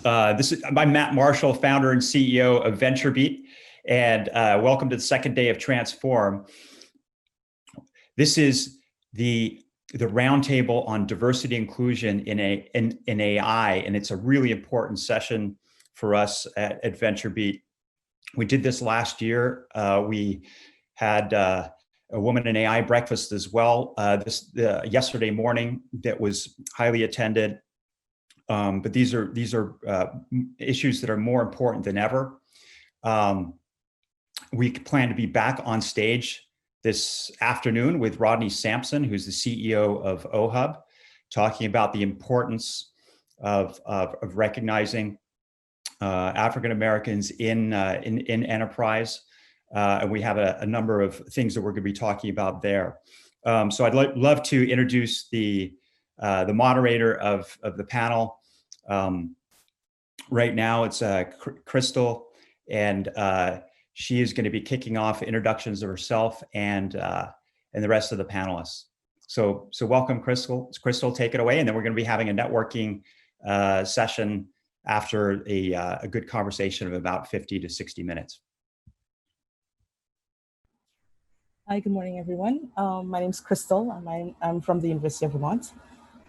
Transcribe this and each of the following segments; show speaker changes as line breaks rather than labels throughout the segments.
I'm Matt Marshall, founder and CEO of VentureBeat, and welcome to the second day of Transform. This is the roundtable on diversity inclusion in AI, and it's a really important session for us at VentureBeat. We did this last year. We had a Woman in AI breakfast as well yesterday morning that was highly attended. But these are issues that are more important than ever. We plan to be back on stage this afternoon with Rodney Sampson, who's the CEO of OHub, talking about the importance of recognizing African Americans in enterprise. And we have a number of things that we're going to be talking about there. So I'd love to introduce the moderator of the panel. Right now it's Crystal, and she is going to be kicking off introductions of herself and the rest of the panelists. So welcome, Crystal. Crystal, take it away, and then we're going to be having a networking session after a good conversation of about 50 to 60 minutes.
Hi, good morning, everyone. My name is Crystal. I'm from the University of Vermont.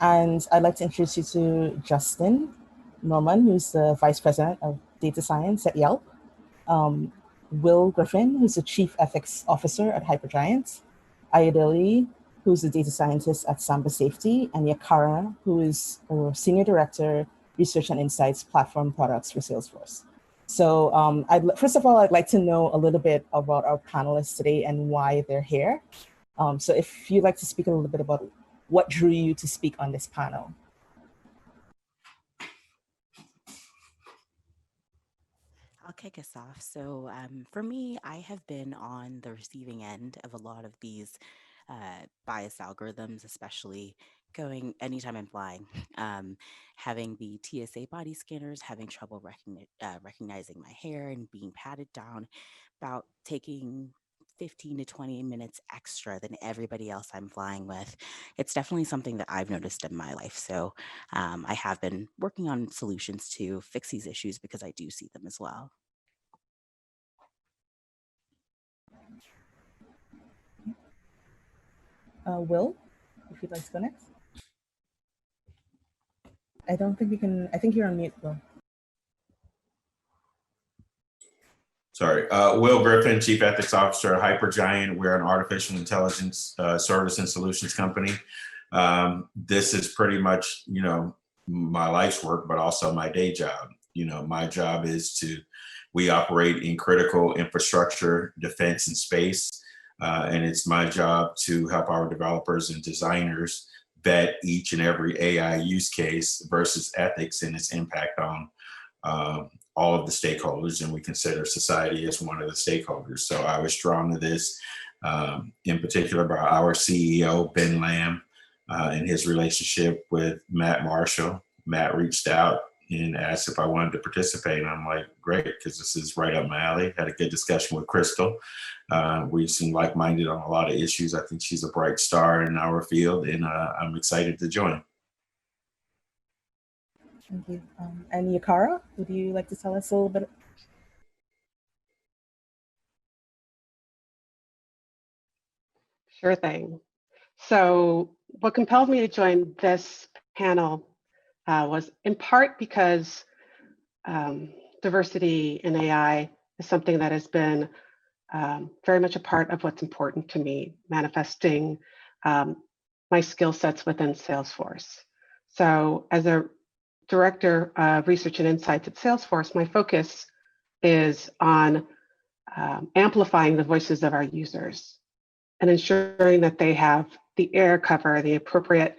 And I'd like to introduce you to Justin Norman, who's the Vice President of Data Science at Yelp. Will Griffin, who's the Chief Ethics Officer at Hypergiant. Ayodele, who's the Data Scientist at Samba Safety. And Yakara, who is a Senior Director, Research and Insights Platform Products for Salesforce. So first of all, I'd like to know a little bit about our panelists today and why they're here. So if you'd like to speak a little bit about what drew you to speak on this panel?
I'll kick us off. So for me, I have been on the receiving end of a lot of these bias algorithms, especially going anytime I'm flying, having the TSA body scanners, having trouble recognizing my hair and being patted down, about taking 15 to 20 minutes extra than everybody else I'm flying with. It's definitely something that I've noticed in my life. So I have been working on solutions to fix these issues because I do see them as well.
Will, if you'd like to go next. I don't think we can, I think you're on mute, Will.
Sorry, Will Griffin, Chief Ethics Officer at Hypergiant. We're an artificial intelligence service and solutions company. This is pretty much, my life's work, but also my day job. My job is we operate in critical infrastructure, defense, and space. And it's my job to help our developers and designers vet each and every AI use case versus ethics and its impact on all of the stakeholders, and we consider society as one of the stakeholders. So I was drawn to this, in particular by our CEO, Ben Lamb, and his relationship with Matt Marshall. Matt reached out and asked if I wanted to participate, and I'm like, great, because this is right up my alley. Had a good discussion with Crystal. We seem like-minded on a lot of issues. I think she's a bright star in our field, and I'm excited to join.
Thank you. And Yakara, would you like to tell us a little bit?
Sure thing. So what compelled me to join this panel was in part because diversity in AI is something that has been very much a part of what's important to me, manifesting my skill sets within Salesforce. So as a Director of Research and Insights at Salesforce, my focus is on amplifying the voices of our users and ensuring that they have the air cover, the appropriate,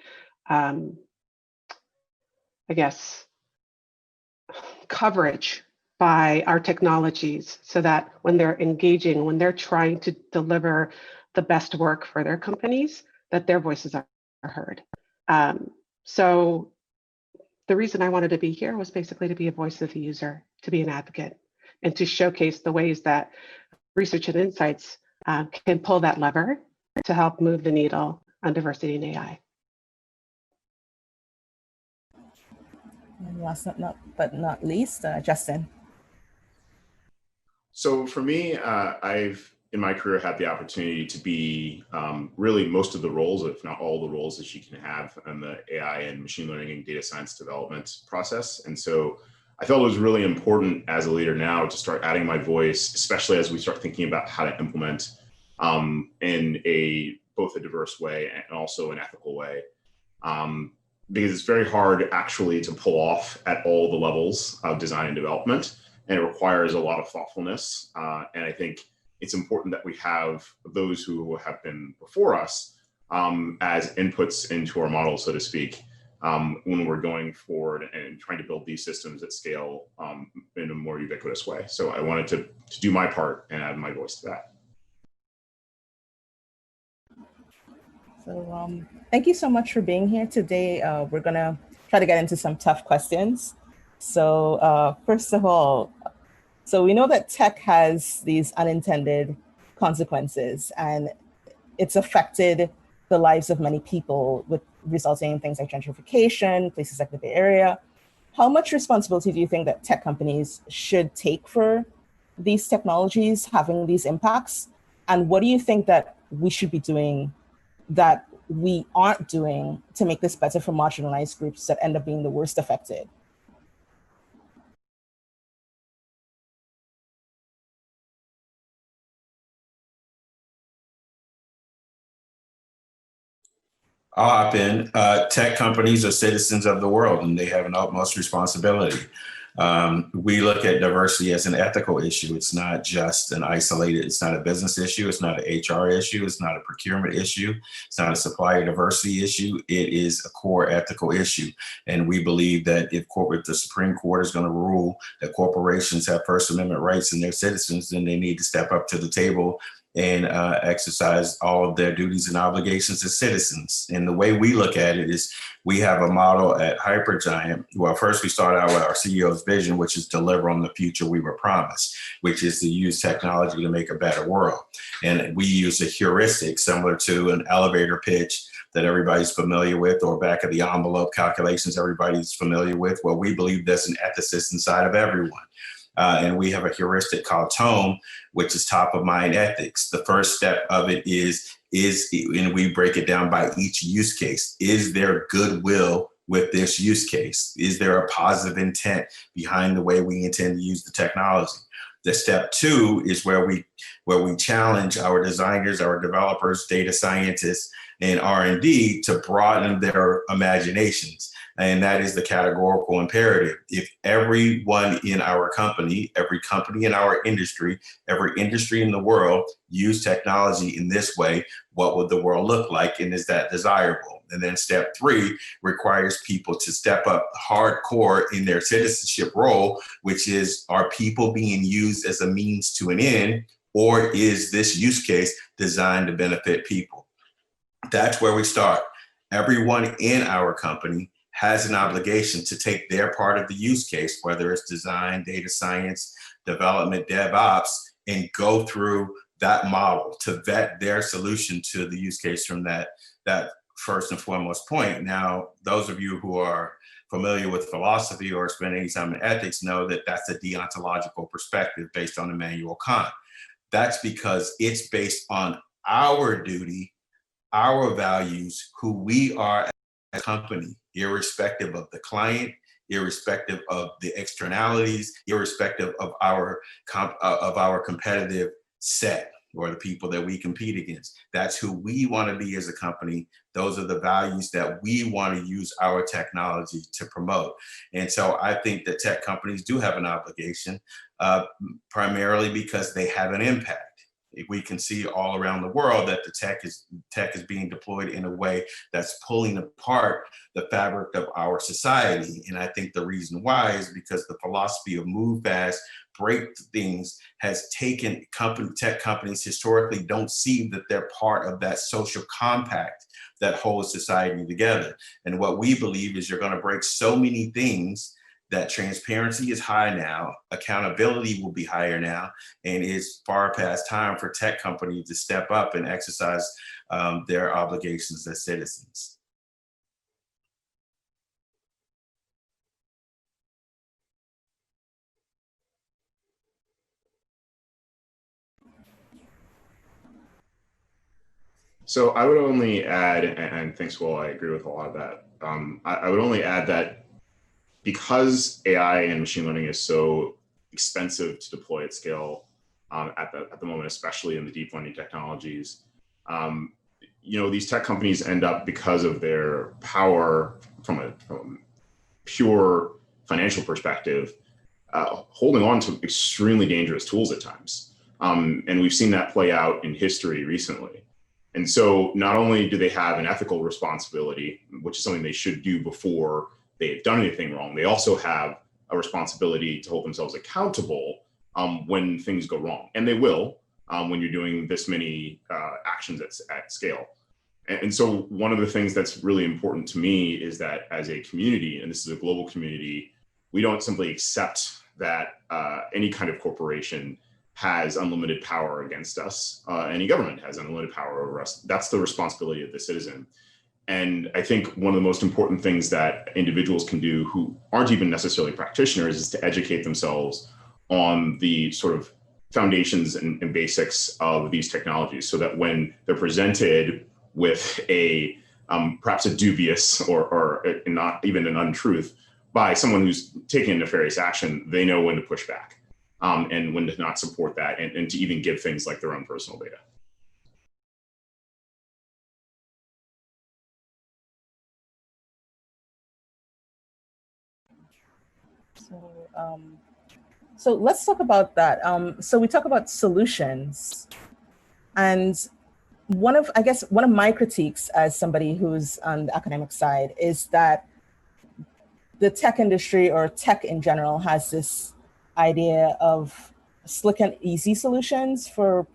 coverage by our technologies so that when they're engaging, when they're trying to deliver the best work for their companies, that their voices are heard. So the reason I wanted to be here was basically to be a voice of the user, to be an advocate, and to showcase the ways that research and insights can pull that lever to help move the needle on diversity in AI.
And last but not least, Justin.
So for me, I've in my career had the opportunity to be really most of the roles, if not all the roles that you can have in the AI and machine learning and data science development process. And so I felt it was really important as a leader now to start adding my voice, especially as we start thinking about how to implement in both a diverse way and also an ethical way. Because it's very hard actually to pull off at all the levels of design and development, and it requires a lot of thoughtfulness. And I think it's important that we have those who have been before us as inputs into our model, so to speak, when we're going forward and trying to build these systems at scale in a more ubiquitous way. So I wanted to do my part and add my voice to that.
So thank you so much for being here today. We're gonna try to get into some tough questions. So first of all, so we know that tech has these unintended consequences, and it's affected the lives of many people, with resulting in things like gentrification, places like the Bay Area. How much responsibility do you think that tech companies should take for these technologies having these impacts? And what do you think that we should be doing that we aren't doing to make this better for marginalized groups that end up being the worst affected?
I'll hop in. Tech companies are citizens of the world, and they have an utmost responsibility. We look at diversity as an ethical issue. It's not just an isolated, it's not a business issue. It's not an HR issue. It's not a procurement issue. It's not a supplier diversity issue. It is a core ethical issue. And we believe that if the Supreme Court is going to rule that corporations have First Amendment rights in their citizens, then they need to step up to the table and exercise all of their duties and obligations as citizens. And the way we look at it is we have a model at Hypergiant. Well, first we start out with our CEO's vision, which is deliver on the future we were promised, which is to use technology to make a better world. And we use a heuristic similar to an elevator pitch that everybody's familiar with, or back of the envelope calculations everybody's familiar with. Well, we believe there's an ethicist inside of everyone. And we have a heuristic called TOME, which is top of mind ethics. The first step of it is, and we break it down by each use case. Is there goodwill with this use case? Is there a positive intent behind the way we intend to use the technology? The step two is where we challenge our designers, our developers, data scientists, and R&D to broaden their imaginations. And that is the categorical imperative. If everyone in our company, every company in our industry, every industry in the world use technology in this way, what would the world look like? And is that desirable? And then step three requires people to step up hardcore in their citizenship role, which is, are people being used as a means to an end, or is this use case designed to benefit people? That's where we start. Everyone in our company has an obligation to take their part of the use case, whether it's design, data science, development, DevOps, and go through that model to vet their solution to the use case from that first and foremost point. Now, those of you who are familiar with philosophy or spend any time in ethics know that that's a deontological perspective based on Immanuel Kant. That's because it's based on our duty, our values, who we are as a company, irrespective of the client, irrespective of the externalities, irrespective of our competitive set or the people that we compete against. That's who we want to be as a company. Those are the values that we want to use our technology to promote. And so I think that tech companies do have an obligation, primarily because they have an impact. We can see all around the world that the tech is being deployed in a way that's pulling apart the fabric of our society. And I think the reason why is because the philosophy of move fast, break things has taken tech companies historically don't see that they're part of that social compact that holds society together. And what we believe is you're going to break so many things that transparency is high now, accountability will be higher now, and it's far past time for tech companies to step up and exercise their obligations as citizens.
So I would only add, and thanks, Will, I agree with a lot of that. I would only add that because AI and machine learning is so expensive to deploy at scale at the moment, especially in the deep learning technologies, these tech companies end up, because of their power from a pure financial perspective, holding on to extremely dangerous tools at times. And we've seen that play out in history recently. And so not only do they have an ethical responsibility, which is something they should do before they've done anything wrong, they also have a responsibility to hold themselves accountable when things go wrong. And they will when you're doing this many actions at scale. And so one of the things that's really important to me is that as a community, and this is a global community, we don't simply accept that any kind of corporation has unlimited power against us. Any government has unlimited power over us. That's the responsibility of the citizen. And I think one of the most important things that individuals can do who aren't even necessarily practitioners is to educate themselves on the sort of foundations and basics of these technologies, so that when they're presented with a perhaps a dubious or not even an untruth by someone who's taking nefarious action, they know when to push back and when to not support that, and to even give things like their own personal data.
So let's talk about that. So we talk about solutions, and one of my critiques as somebody who's on the academic side is that the tech industry, or tech in general, has this idea of slick and easy solutions for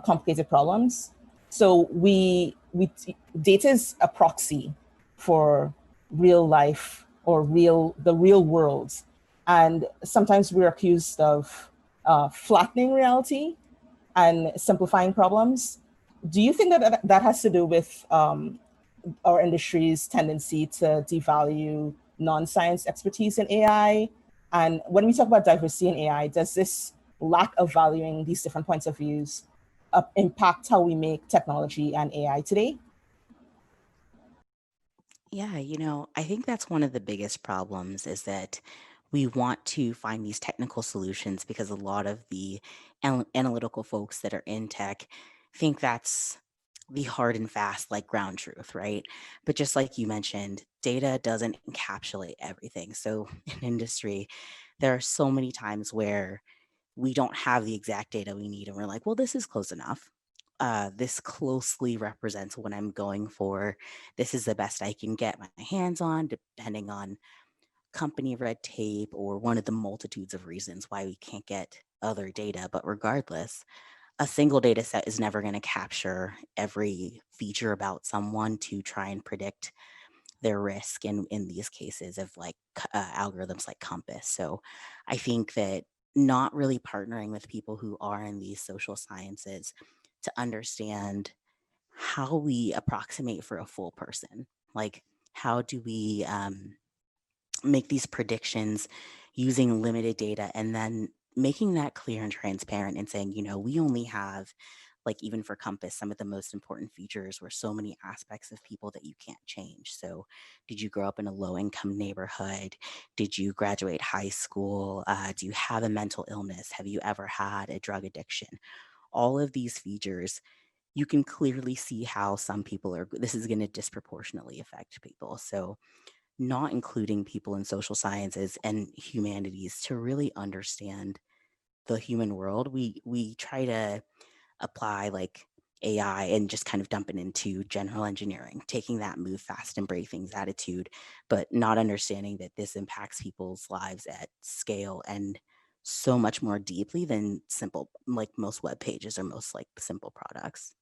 complicated problems. So data is a proxy for real life or the real world. And sometimes we're accused of flattening reality and simplifying problems. Do you think that that has to do with our industry's tendency to devalue non-science expertise in AI? And when we talk about diversity in AI, does this lack of valuing these different points of views impact how we make technology and AI today?
Yeah, I think that's one of the biggest problems, is that we want to find these technical solutions because a lot of the analytical folks that are in tech think that's the hard and fast, like ground truth, right? But just like you mentioned, data doesn't encapsulate everything. So in industry, there are so many times where we don't have the exact data we need, and we're like, well, this is close enough. This closely represents what I'm going for. This is the best I can get my hands on, depending on company red tape or one of the multitudes of reasons why we can't get other data. But regardless, a single data set is never going to capture every feature about someone to try and predict their risk in these cases of like algorithms like Compass. So I think that not really partnering with people who are in these social sciences to understand how we approximate for a full person, like how do we make these predictions using limited data, and then making that clear and transparent and saying, we only have, like, even for Compass, some of the most important features were so many aspects of people that you can't change. So did you grow up in a low income neighborhood? Did you graduate high school? Do you have a mental illness? Have you ever had a drug addiction? All of these features, you can clearly see how some people this is going to disproportionately affect people. So not including people in social sciences and humanities to really understand the human world. We try to apply like AI and just kind of dump it into general engineering, taking that move fast and break things attitude, but not understanding that this impacts people's lives at scale and so much more deeply than simple, like most web pages or most like simple products.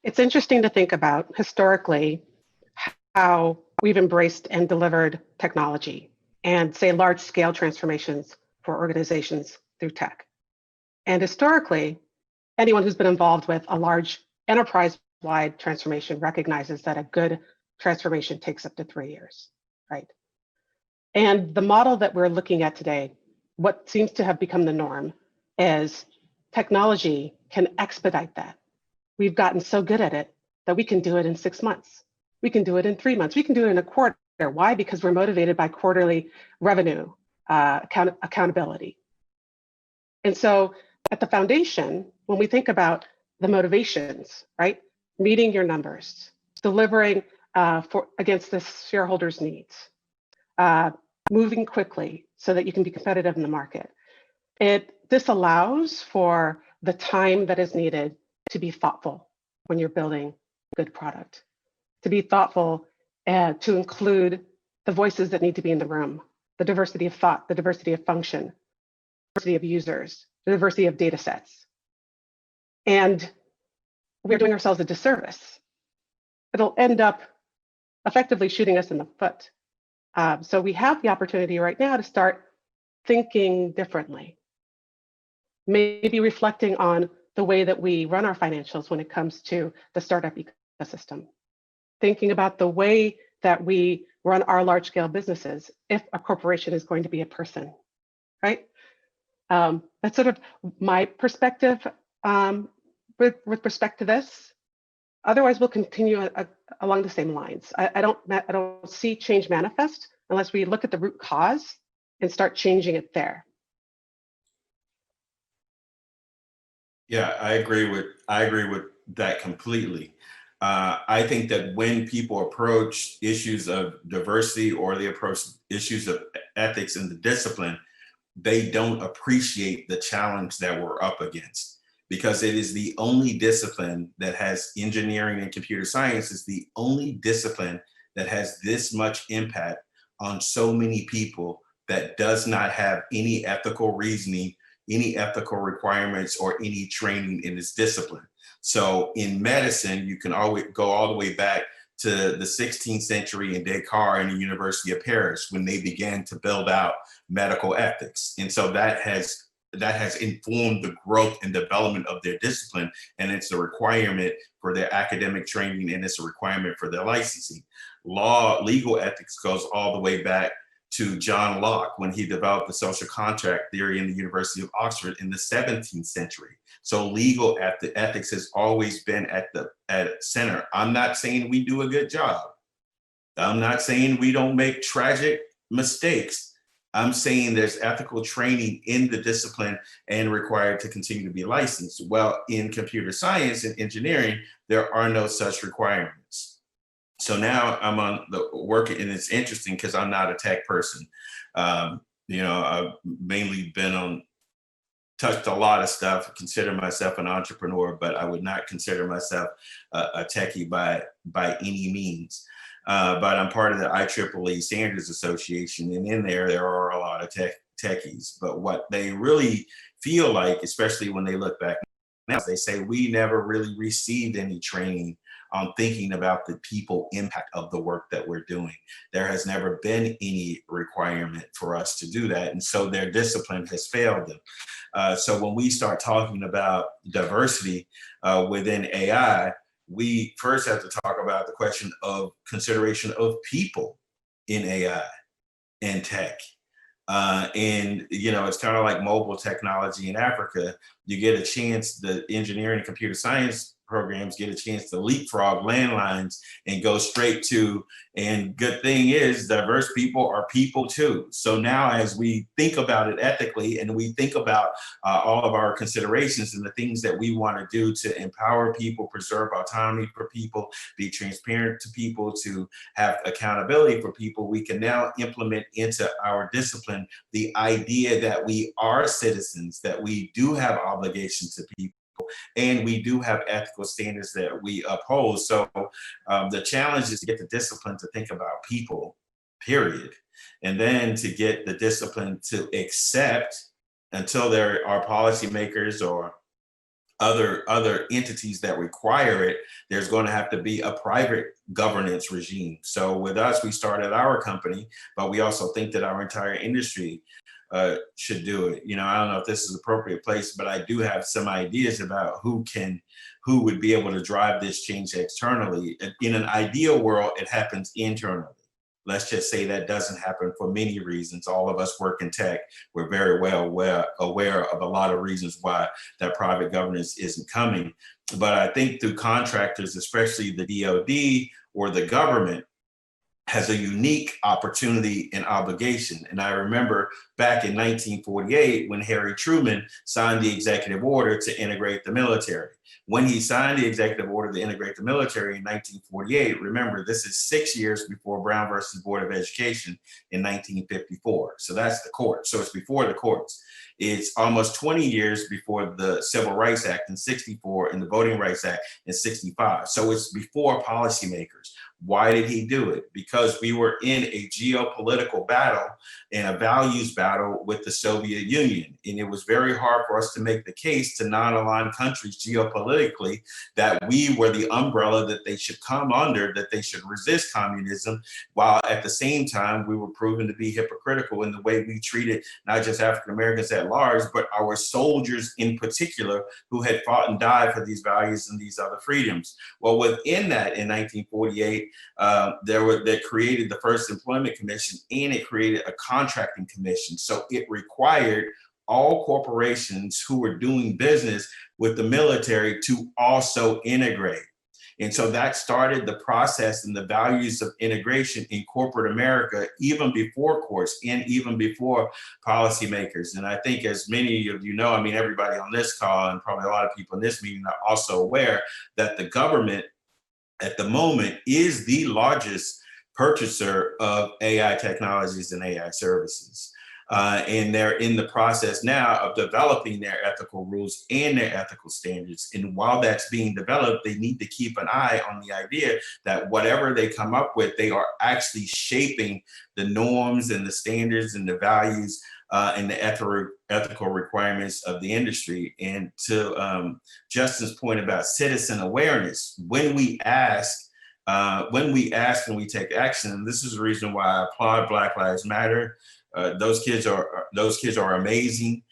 It's interesting to think about historically how we've embraced and delivered technology and say large scale transformations for organizations through tech. And historically, anyone who's been involved with a large enterprise-wide transformation recognizes that a good transformation takes up to 3 years, right? And the model that we're looking at today, what seems to have become the norm, is technology can expedite that. We've gotten so good at it that we can do it in 6 months. We can do it in 3 months. We can do it in a quarter. Why? Because we're motivated by quarterly revenue accountability. And so at the foundation, when we think about the motivations, right? Meeting your numbers, delivering against the shareholders' needs, moving quickly so that you can be competitive in the market. This allows for the time that is needed to be thoughtful when you're building good product, to be thoughtful and to include the voices that need to be in the room, the diversity of thought, the diversity of function, diversity of users, the diversity of data sets. And we're doing ourselves a disservice. It'll end up effectively shooting us in the foot. So we have the opportunity right now to start thinking differently, maybe reflecting on the way that we run our financials when it comes to the startup ecosystem, thinking about the way that we run our large-scale businesses if a corporation is going to be a person, right? That's sort of my perspective with respect to this. Otherwise, we'll continue along the same lines. I don't see change manifest unless we look at the root cause and start changing it there.
Yeah, I agree with that completely. I think that when people approach issues of diversity or they approach issues of ethics and the discipline, they don't appreciate the challenge that we're up against, because it is the only discipline that has engineering and computer science is the only discipline that has this much impact on so many people that does not have any ethical reasoning, any ethical requirements, or any training in this discipline. So in medicine, you can always go all the way back to the 16th century in Descartes and the University of Paris when they began to build out medical ethics. And so that has informed the growth and development of their discipline, and it's a requirement for their academic training, and it's a requirement for their licensing. Legal ethics goes all the way back to John Locke when he developed the social contract theory in the University of Oxford in the 17th century. So legal ethics has always been at center. I'm not saying we do a good job. I'm not saying we don't make tragic mistakes. I'm saying there's ethical training in the discipline and required to continue to be licensed. Well, in computer science and engineering, there are no such requirements. So now I'm on the work, and it's interesting because I'm not a tech person. I've mainly touched a lot of stuff, consider myself an entrepreneur, but I would not consider myself a techie by any means. But I'm part of the IEEE Standards Association, and in there are a lot of techies. But what they really feel like, especially when they look back now, they say we never really received any training on thinking about the people impact of the work that we're doing. There has never been any requirement for us to do that. And so their discipline has failed them. So when we start talking about diversity within AI, we first have to talk about the question of consideration of people in AI and tech. It's kind of like mobile technology in Africa. You get a chance, the engineering and computer science programs get a chance to leapfrog landlines and go straight to, and good thing is diverse people are people too. So now as we think about it ethically and we think about all of our considerations and the things that we want to do to empower people, preserve autonomy for people, be transparent to people, to have accountability for people, we can now implement into our discipline the idea that we are citizens, that we do have obligations to people, and we do have ethical standards that we uphold. So the challenge is to get the discipline to think about people, period. And then to get the discipline to accept, until there are policymakers or other entities that require it, there's going to have to be a private governance regime. So with us, we started our company, but we also think that our entire industry should do it. I don't know if this is an appropriate place, but I do have some ideas about who would be able to drive this change externally. In an ideal world, it happens internally. let's just say that doesn't happen for many reasons. All of us work in tech. We're very well aware of a lot of reasons why that private governance isn't coming. But I think through contractors, especially the DoD or the government, has a unique opportunity and obligation. And I remember back in 1948 when Harry Truman signed the executive order to integrate the military. When he signed the executive order to integrate the military in 1948, remember, this is 6 years before Brown versus Board of Education in 1954. So that's the court. So it's before the courts. It's almost 20 years before the Civil Rights Act in 64 and the Voting Rights Act in 65. So it's before policymakers. Why did he do it? Because we were in a geopolitical battle and a values battle with the Soviet Union. And it was very hard for us to make the case to non-aligned countries geopolitically that we were the umbrella that they should come under, that they should resist communism, while at the same time, we were proven to be hypocritical in the way we treated not just African Americans at large, but our soldiers in particular who had fought and died for these values and these other freedoms. Well, within that, in 1948, that created the first employment commission, and it created a contracting commission. So it required all corporations who were doing business with the military to also integrate. And so that started the process and the values of integration in corporate America, even before courts and even before policymakers. And I think, as many of you know, I mean, everybody on this call and probably a lot of people in this meeting are also aware that the government at the moment is the largest purchaser of AI technologies and AI services. And they're in the process now of developing their ethical rules and their ethical standards. And while that's being developed, they need to keep an eye on the idea that whatever they come up with, they are actually shaping the norms and the standards and the values and the ethical requirements of the industry. And to Justin's point about citizen awareness, when we ask and we take action, and this is the reason why I applaud Black Lives Matter. Those kids are amazing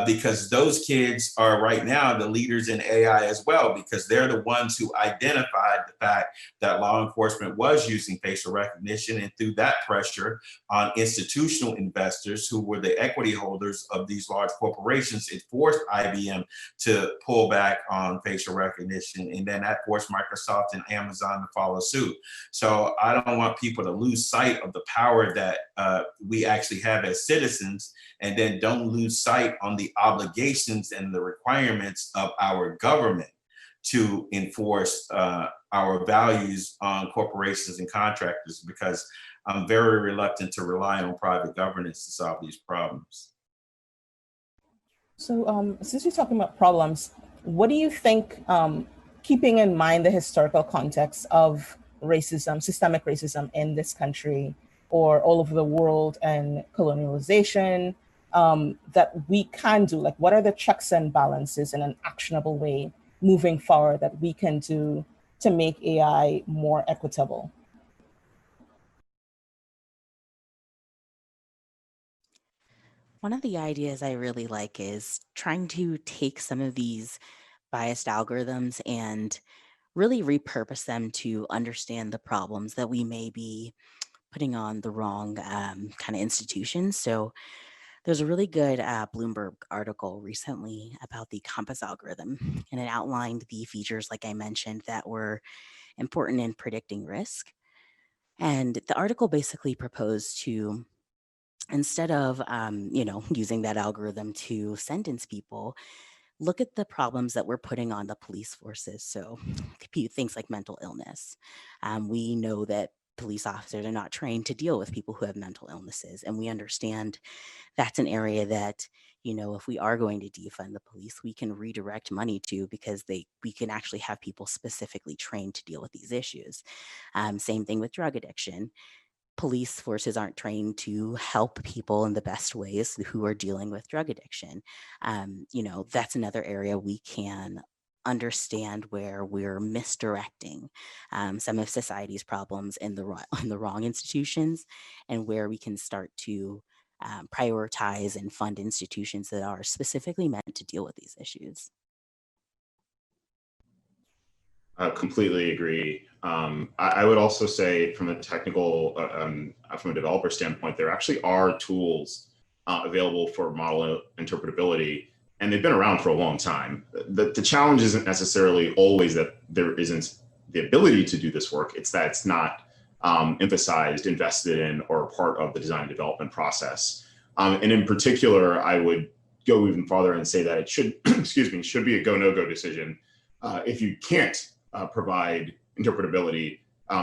because those kids are right now the leaders in AI as well, because they're the ones who identified the fact that law enforcement was using facial recognition, and through that pressure on institutional investors who were the equity holders of these large corporations, it forced IBM to pull back on facial recognition, and then that forced Microsoft and Amazon to follow suit. So I don't want people to lose sight of the power that we actually have as citizens, and then don't lose sight on the obligations and the requirements of our government to enforce our values on corporations and contractors, because I'm very reluctant to rely on private governance to solve these problems.
So since we're talking about problems, what do you think, keeping in mind the historical context of racism, systemic racism in this country or all over the world, and colonialization, that we can do? Like, what are the checks and balances in an actionable way moving forward that we can do to make AI more equitable?
One of the ideas I really like is trying to take some of these biased algorithms and really repurpose them to understand the problems that we may be putting on the wrong kind of institutions. So there's a really good Bloomberg article recently about the Compass algorithm, and it outlined the features, like I mentioned, that were important in predicting risk. And the article basically proposed to, instead of using that algorithm to sentence people, look at the problems that we're putting on the police forces. So things like mental illness. We know that police officers are not trained to deal with people who have mental illnesses. And we understand that's an area that, if we are going to defund the police, we can redirect money to, because we can actually have people specifically trained to deal with these issues. Same thing with drug addiction. Police forces aren't trained to help people in the best ways who are dealing with drug addiction. That's another area we can understand where we're misdirecting some of society's problems in the wrong institutions, and where we can start to prioritize and fund institutions that are specifically meant to deal with these issues.
I completely agree. I would also say from a technical, from a developer standpoint, there actually are tools available for model interpretability, and they've been around for a long time. The challenge isn't necessarily always that there isn't the ability to do this work, it's that it's not emphasized, invested in, or part of the design and development process. And in particular, I would go even farther and say that it should, excuse me, should be a go, no-go decision if you can't provide interpretability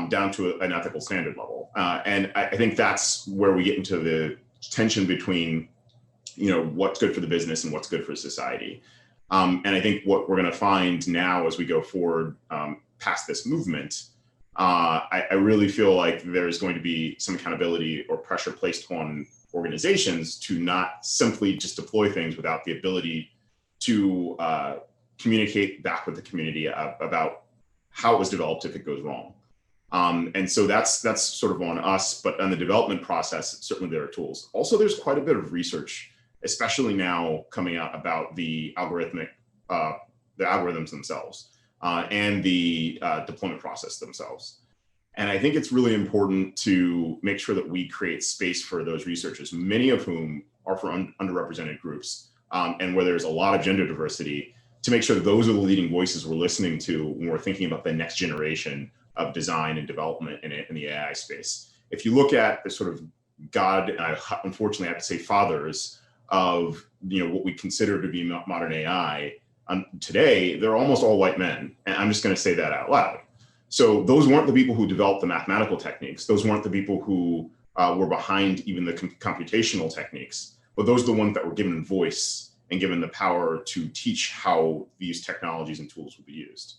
down to an ethical standard level. And I think that's where we get into the tension between, what's good for the business and what's good for society. And I think what we're going to find now as we go forward past this movement, I really feel like there's going to be some accountability or pressure placed on organizations to not simply just deploy things without the ability to communicate back with the community about how it was developed if it goes wrong. And so that's sort of on us, but on the development process, certainly there are tools. Also, there's quite a bit of research, especially now coming out about the algorithms themselves and the deployment process themselves. And I think it's really important to make sure that we create space for those researchers, many of whom are from underrepresented groups, and where there's a lot of gender diversity, to make sure that those are the leading voices we're listening to when we're thinking about the next generation of design and development in the AI space. If you look at the sort of God, and I unfortunately have to say fathers of what we consider to be modern AI, today, they're almost all white men. And I'm just going to say that out loud. So those weren't the people who developed the mathematical techniques. Those weren't the people who were behind even the computational techniques, but those are the ones that were given voice and given the power to teach how these technologies and tools will be used.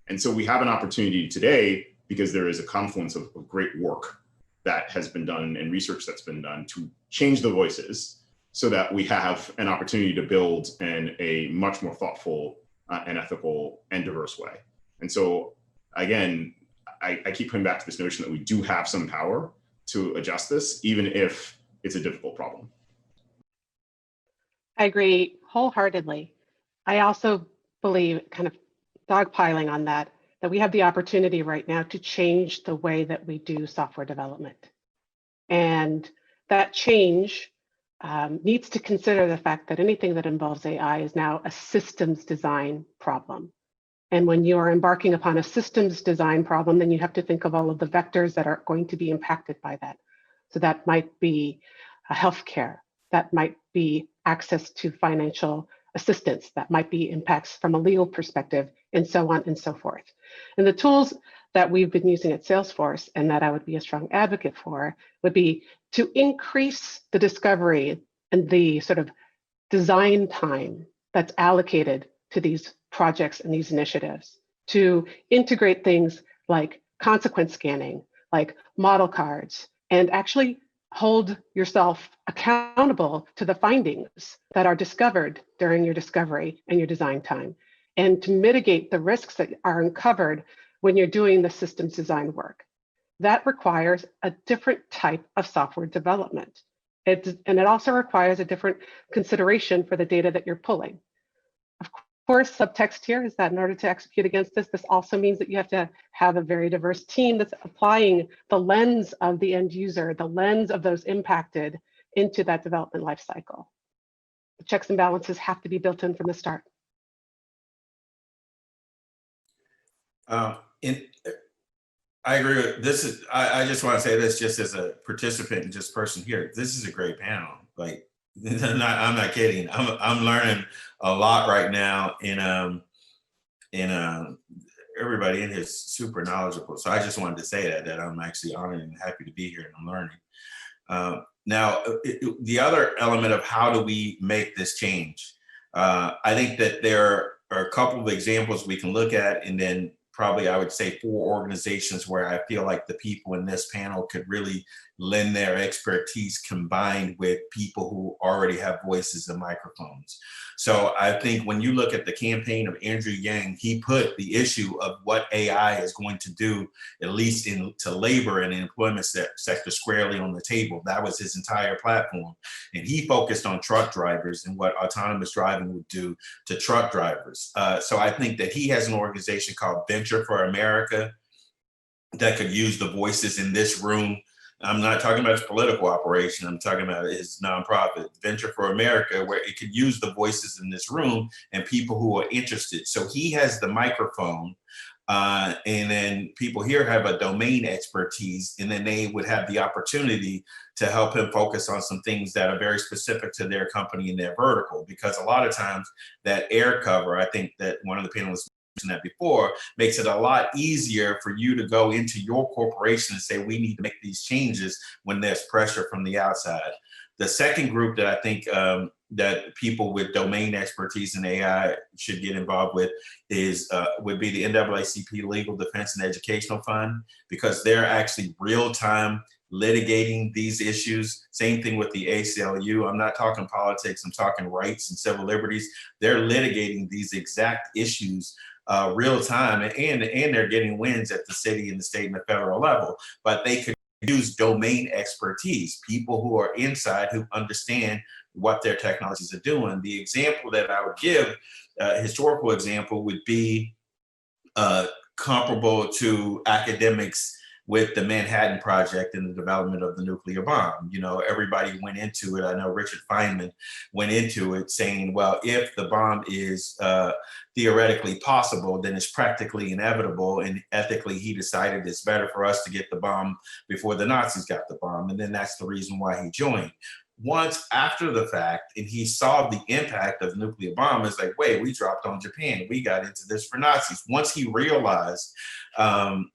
And so we have an opportunity today, because there is a confluence of great work that has been done and research that's been done to change the voices so that we have an opportunity to build in a much more thoughtful and ethical and diverse way. And so again, I keep coming back to this notion that we do have some power to adjust this, even if it's a difficult problem.
I agree wholeheartedly. I also believe, kind of dogpiling on that we have the opportunity right now to change the way that we do software development. And that change needs to consider the fact that anything that involves AI is now a systems design problem. And when you are embarking upon a systems design problem, then you have to think of all of the vectors that are going to be impacted by that. So that might be healthcare, that might be access to financial assistance, that might be impacts from a legal perspective, and so on and so forth. And the tools that we've been using at Salesforce, and that I would be a strong advocate for, would be to increase the discovery and the sort of design time that's allocated to these projects and these initiatives, to integrate things like consequence scanning, like model cards, and actually hold yourself accountable to the findings that are discovered during your discovery and your design time, and to mitigate the risks that are uncovered when you're doing the systems design work. That requires a different type of software development. And it also requires a different consideration for the data that you're pulling. Of course, subtext here is that in order to execute against this, this also means that you have to have a very diverse team that's applying the lens of the end user, the lens of those impacted into that development lifecycle. The checks and balances have to be built in from the start.
I agree with this. I just want to say this just as a participant and just person here. This is a great panel. Like, I'm not kidding. I'm learning a lot right now, and everybody in here is super knowledgeable. So I just wanted to say that I'm actually honored and happy to be here, and I'm learning. Now, the other element of how do we make this change? I think that there are a couple of examples we can look at, and then probably I would say 4 organizations where I feel like the people in this panel could really lend their expertise combined with people who already have voices and microphones. So I think when you look at the campaign of Andrew Yang, he put the issue of what AI is going to do, at least into labor and the employment sector, squarely on the table. That was his entire platform. And he focused on truck drivers and what autonomous driving would do to truck drivers. So I think that he has an organization called Venture for America. that could use the voices in this room. I'm not talking about his political operation. I'm talking about his nonprofit, Venture for America, where it could use the voices in this room and people who are interested. So he has the microphone, and then people here have a domain expertise, and then they would have the opportunity to help him focus on some things that are very specific to their company and their vertical. Because a lot of times that air cover, I think that one of the panelists mentioned that before, makes it a lot easier for you to go into your corporation and say, we need to make these changes when there's pressure from the outside. The second group that I think that people with domain expertise in AI should get involved with is would be the NAACP Legal Defense and Educational Fund, because they're actually real-time litigating these issues. Same thing with the ACLU. I'm not talking politics, I'm talking rights and civil liberties. They're litigating these exact issues real time, and they're getting wins at the city and the state and the federal level. But they could use domain expertise, people who are inside, who understand what their technologies are doing. The example that I would give, historical example, would be comparable to academics with the Manhattan Project and the development of the nuclear bomb. You know, everybody went into it. I know Richard Feynman went into it saying, well, if the bomb is theoretically possible, then it's practically inevitable. And ethically, he decided it's better for us to get the bomb before the Nazis got the bomb. And then that's the reason why he joined. Once after the fact, and he saw the impact of the nuclear bomb, it's like, wait, we dropped on Japan. We got into this for Nazis. Once he realized,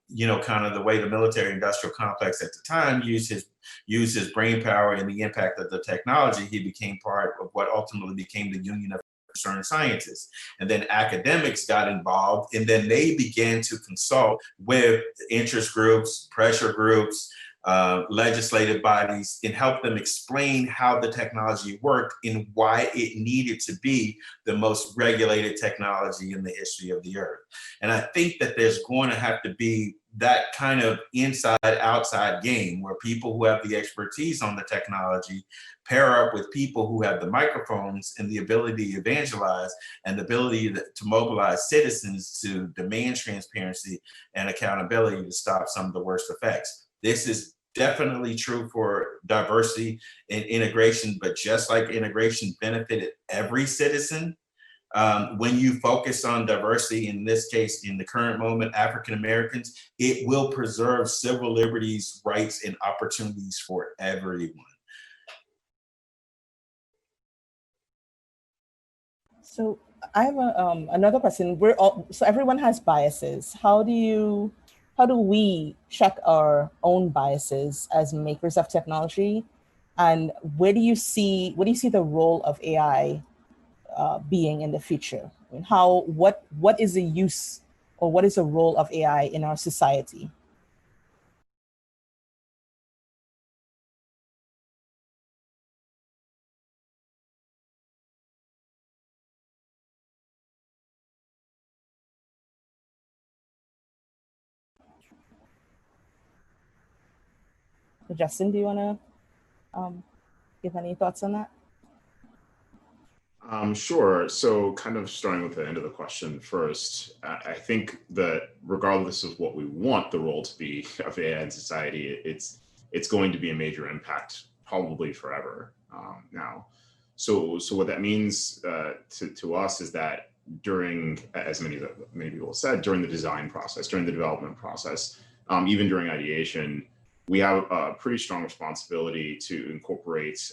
you know, kind of the way the military industrial complex at the time used his brain power and the impact of the technology, he became part of what ultimately became the Union of Concerned Scientists. And then academics got involved, and then they began to consult with interest groups, pressure groups, legislative bodies, and help them explain how the technology worked and why it needed to be the most regulated technology in the history of the earth. And I think that there's going to have to be that kind of inside-outside game where people who have the expertise on the technology pair up with people who have the microphones and the ability to evangelize and the ability to mobilize citizens to demand transparency and accountability to stop some of the worst effects. This is definitely true for diversity and integration, but just like integration benefited every citizen, when you focus on diversity, in this case, in the current moment, African Americans, it will preserve civil liberties, rights, and opportunities for everyone.
So I have another question. So everyone has biases. How do we check our own biases as makers of technology? And where do you see the role of AI being in the future? I mean, what is the use, or what is the role of AI in our society? So Justin, do you want to give any thoughts on that?
Sure. So kind of starting with the end of the question first, I think that regardless of what we want the role to be of AI in society, it's going to be a major impact probably forever now. So what that means to us is that during, as many people said, during the design process, during the development process, even during ideation, we have a pretty strong responsibility to incorporate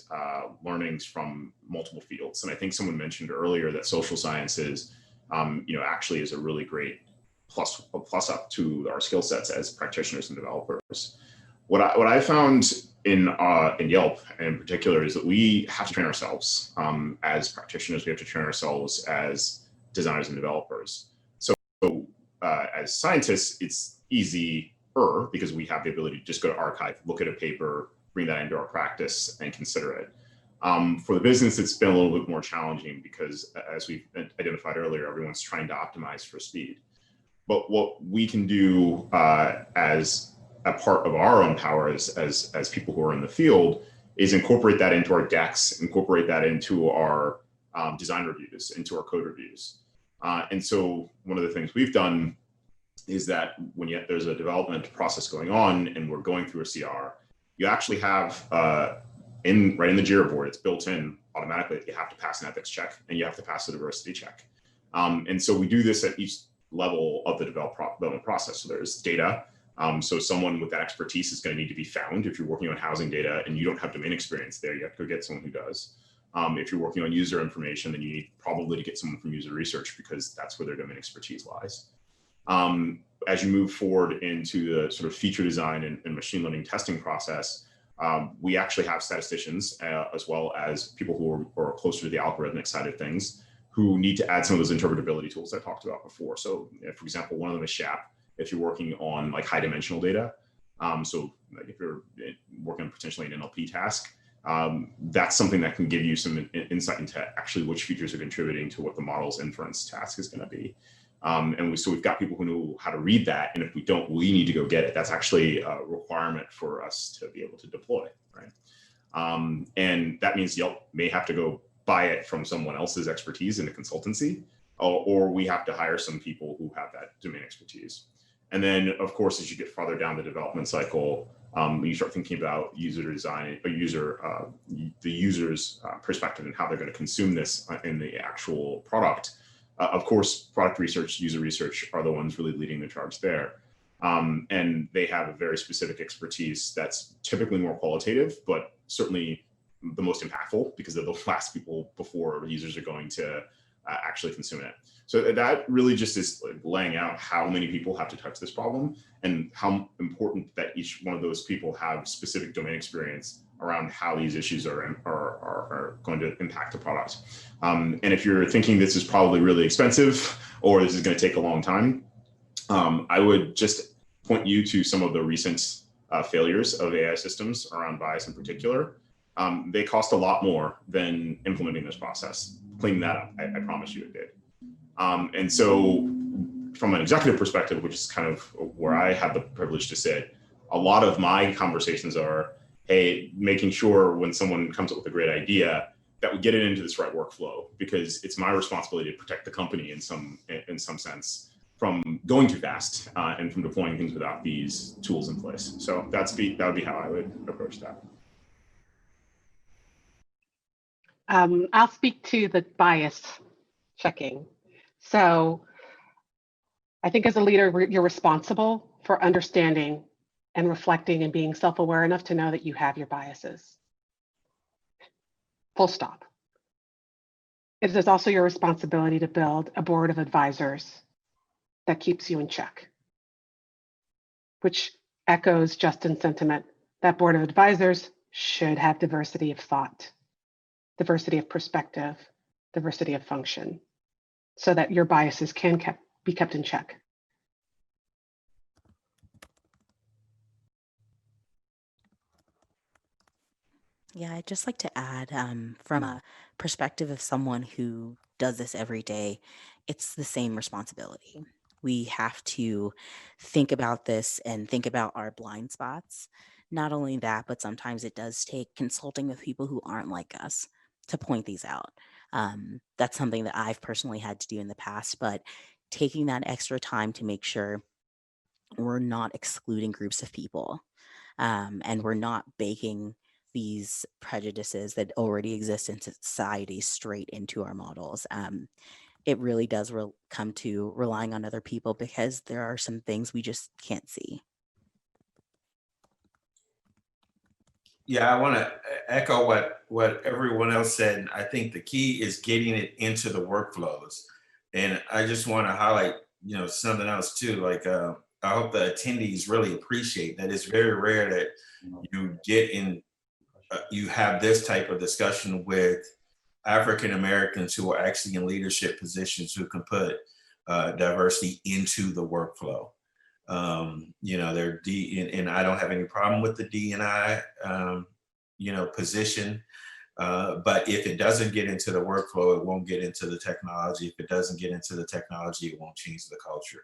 learnings from multiple fields. And I think someone mentioned earlier that social sciences, actually is a really great plus up to our skill sets as practitioners and developers. What I found in Yelp in particular is that we have to train ourselves as practitioners. We have to train ourselves as designers and developers. So as scientists, it's easy because we have the ability to just go to archive, look at a paper, bring that into our practice and consider it. For the business, it's been a little bit more challenging because, as we've identified earlier, everyone's trying to optimize for speed. But what we can do as a part of our own power as people who are in the field is incorporate that into our decks, incorporate that into our design reviews, into our code reviews. And so one of the things we've done is that when there's a development process going on and we're going through a CR, you actually have right in the Jira board, it's built in automatically that you have to pass an ethics check and you have to pass a diversity check. And so we do this at each level of the development process. So there's data. So someone with that expertise is going to need to be found. If you're working on housing data and you don't have domain experience there, you have to go get someone who does. If you're working on user information, then you need probably to get someone from user research because that's where their domain expertise lies. As you move forward into the sort of feature design and machine learning testing process, we actually have statisticians as well as people who are closer to the algorithmic side of things who need to add some of those interpretability tools I talked about before. So for example, one of them is SHAP. If you're working on like high dimensional data, so like if you're working on potentially an NLP task, that's something that can give you some insight into actually which features are contributing to what the model's inference task is going to be. So we've got people who know how to read that, and if we don't, we need to go get it. That's actually a requirement for us to be able to deploy, right? And that means Yelp may have to go buy it from someone else's expertise in a consultancy, or we have to hire some people who have that domain expertise. And then, of course, as you get farther down the development cycle, you start thinking about user design, the user's perspective and how they're going to consume this in the actual product. Of course, product research, user research are the ones really leading the charge there. And they have a very specific expertise that's typically more qualitative, but certainly the most impactful because they're the last people before users are going to actually consume it. So that really just is like laying out how many people have to touch this problem and how important that each one of those people have specific domain experience around how these issues are going to impact the product. And if you're thinking this is probably really expensive or this is going to take a long time, I would just point you to some of the recent failures of AI systems around bias in particular. They cost a lot more than implementing this process. Cleaning that up, I promise you it did. And so from an executive perspective, which is kind of where I have the privilege to sit, a lot of my conversations are, hey, making sure when someone comes up with a great idea that we get it into this right workflow, because it's my responsibility to protect the company in some sense from going too fast and from deploying things without these tools in place. So that would be how I would approach that.
I'll speak to the bias checking. So I think as a leader, you're responsible for understanding and reflecting and being self-aware enough to know that you have your biases. Full stop. It is also your responsibility to build a board of advisors that keeps you in check, which echoes Justin's sentiment. That board of advisors should have diversity of thought, diversity of perspective, diversity of function, so that your biases can be kept in check.
Yeah, I'd just like to add from a perspective of someone who does this every day, it's the same responsibility. We have to think about this and think about our blind spots. Not only that, but sometimes it does take consulting with people who aren't like us to point these out. That's something that I've personally had to do in the past, but taking that extra time to make sure we're not excluding groups of people and we're not baking these prejudices that already exist in society straight into our models. It really does come to relying on other people because there are some things we just can't see.
Yeah, I want to echo what everyone else said. I think the key is getting it into the workflows. And I just want to highlight, something else too. Like, I hope the attendees really appreciate that it's very rare that you get in, you have this type of discussion with African Americans who are actually in leadership positions who can put diversity into the workflow. They're and I don't have any problem with the D&I, position. But if it doesn't get into the workflow, it won't get into the technology. If it doesn't get into the technology, it won't change the culture.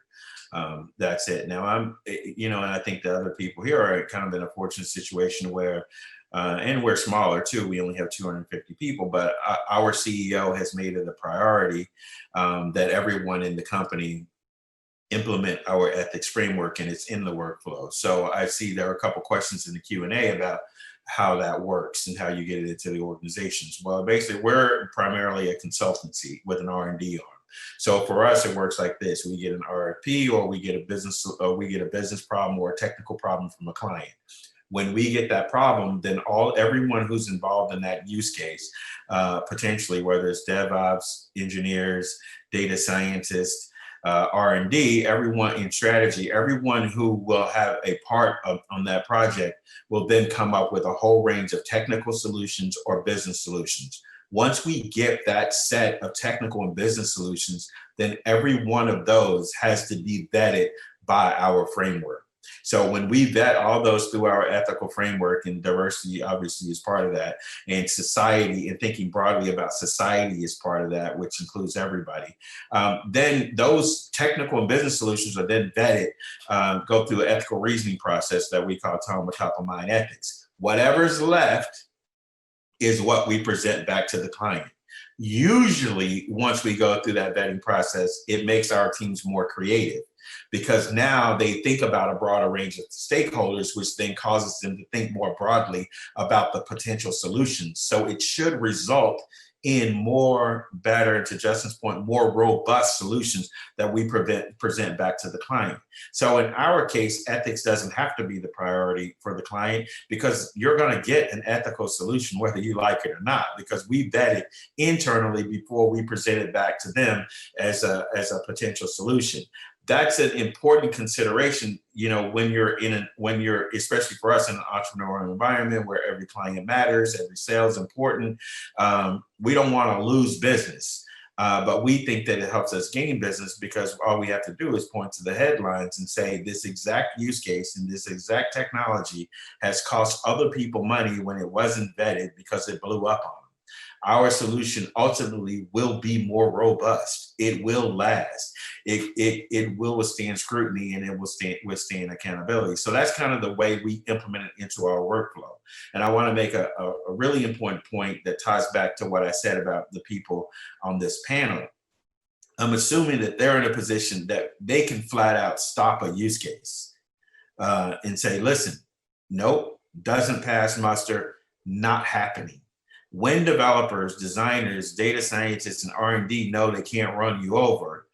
That's it. Now and I think the other people here are kind of in a fortunate situation where, and we're smaller too. We only have 250 people, but our CEO has made it a priority that everyone in the company implement our ethics framework, and it's in the workflow. So I see there are a couple questions in the Q&A about how that works and how you get it into the organizations. Well, basically, we're primarily a consultancy with an R&D arm. So for us, it works like this: we get an RFP, or we get a business problem or a technical problem from a client. When we get that problem, then everyone who's involved in that use case, potentially, whether it's DevOps, engineers, data scientists, R&D, everyone in strategy, everyone who will have a part on that project will then come up with a whole range of technical solutions or business solutions. Once we get that set of technical and business solutions, then every one of those has to be vetted by our framework. So when we vet all those through our ethical framework, and diversity obviously is part of that, and society, and thinking broadly about society is part of that, which includes everybody, then those technical and business solutions are then vetted, go through an ethical reasoning process that we call top of mind ethics. Whatever's left is what we present back to the client. Usually, once we go through that vetting process, it makes our teams more creative, because now they think about a broader range of stakeholders, which then causes them to think more broadly about the potential solutions. So it should result in better, to Justin's point, more robust solutions that we present back to the client. So in our case, ethics doesn't have to be the priority for the client, because you're going to get an ethical solution whether you like it or not, because we vet it internally before we present it back to them as a potential solution. That's an important consideration, when you're, especially for us in an entrepreneurial environment where every client matters, every sale is important. We don't want to lose business, but we think that it helps us gain business, because all we have to do is point to the headlines and say this exact use case and this exact technology has cost other people money when it wasn't vetted because it blew up on them. Our solution ultimately will be more robust. It will last. It will withstand scrutiny, and it will withstand accountability. So that's kind of the way we implement it into our workflow. And I want to make a really important point that ties back to what I said about the people on this panel. I'm assuming that they're in a position that they can flat out stop a use case and say, listen, nope, doesn't pass muster, not happening. When developers, designers, data scientists, and R&D know they can't run you over,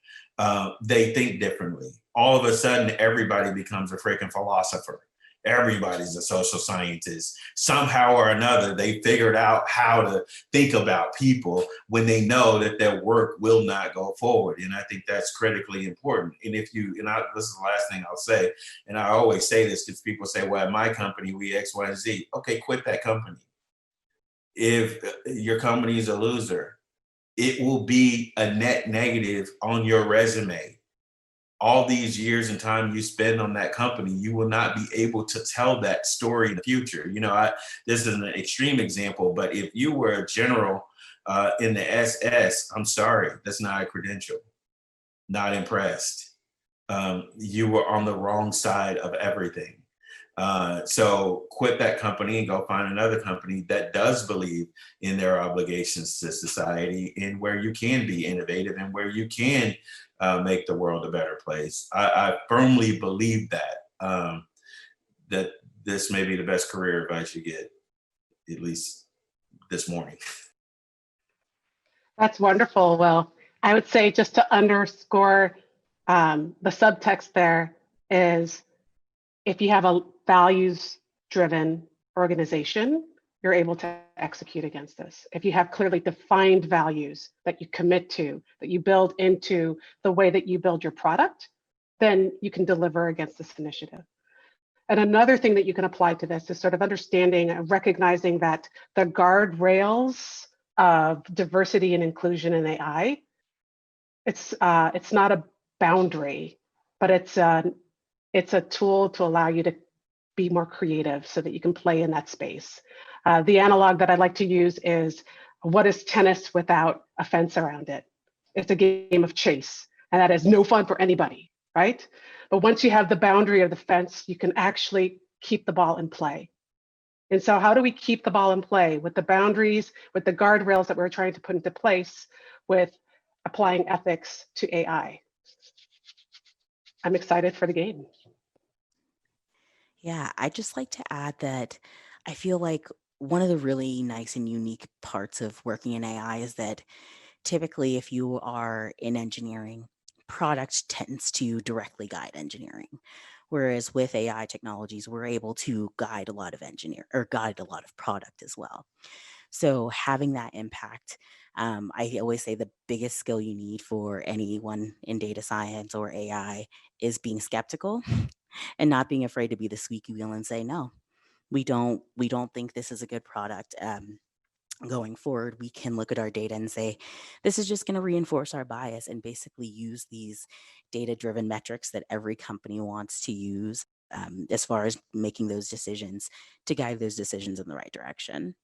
they think differently. All of a sudden, everybody becomes a freaking philosopher. Everybody's a social scientist. Somehow or another, they figured out how to think about people when they know that their work will not go forward. And I think that's critically important. And this is the last thing I'll say, and I always say this because people say, well, at my company, we X, Y, and Z. Okay, quit that company. If your company is a loser, it will be a net negative on your resume. All these years and time you spend on that company, you will not be able to tell that story in the future. This is an extreme example, but if you were a general in the SS, I'm sorry, that's not a credential. Not impressed. You were on the wrong side of everything. So quit that company and go find another company that does believe in their obligations to society, and where you can be innovative and where you can make the world a better place. I firmly believe that this may be the best career advice you get, at least this morning.
That's wonderful. Well, I would say, just to underscore the subtext there, is if you have a values-driven organization, you're able to execute against this. If you have clearly defined values that you commit to, that you build into the way that you build your product, then you can deliver against this initiative. And another thing that you can apply to this is sort of understanding and recognizing that the guardrails of diversity and inclusion in AI, it's not a boundary, but it's a tool to allow you to be more creative so that you can play in that space. The analog that I like to use is, what is tennis without a fence around it? It's a game of chase, and that is no fun for anybody, right? But once you have the boundary of the fence, you can actually keep the ball in play. And so how do we keep the ball in play? With the boundaries, with the guardrails that we're trying to put into place, with applying ethics to AI. I'm excited for the game.
Yeah, I'd just like to add that I feel like one of the really nice and unique parts of working in AI is that typically, if you are in engineering, product tends to directly guide engineering. Whereas with AI technologies, we're able to guide a lot of guide a lot of product as well. So having that impact, I always say the biggest skill you need for anyone in data science or AI is being skeptical and not being afraid to be the squeaky wheel and say, no, we don't think this is a good product. Going forward, we can look at our data and say, this is just going to reinforce our bias and basically use these data driven metrics that every company wants to use as far as making those decisions to guide those decisions in the right direction.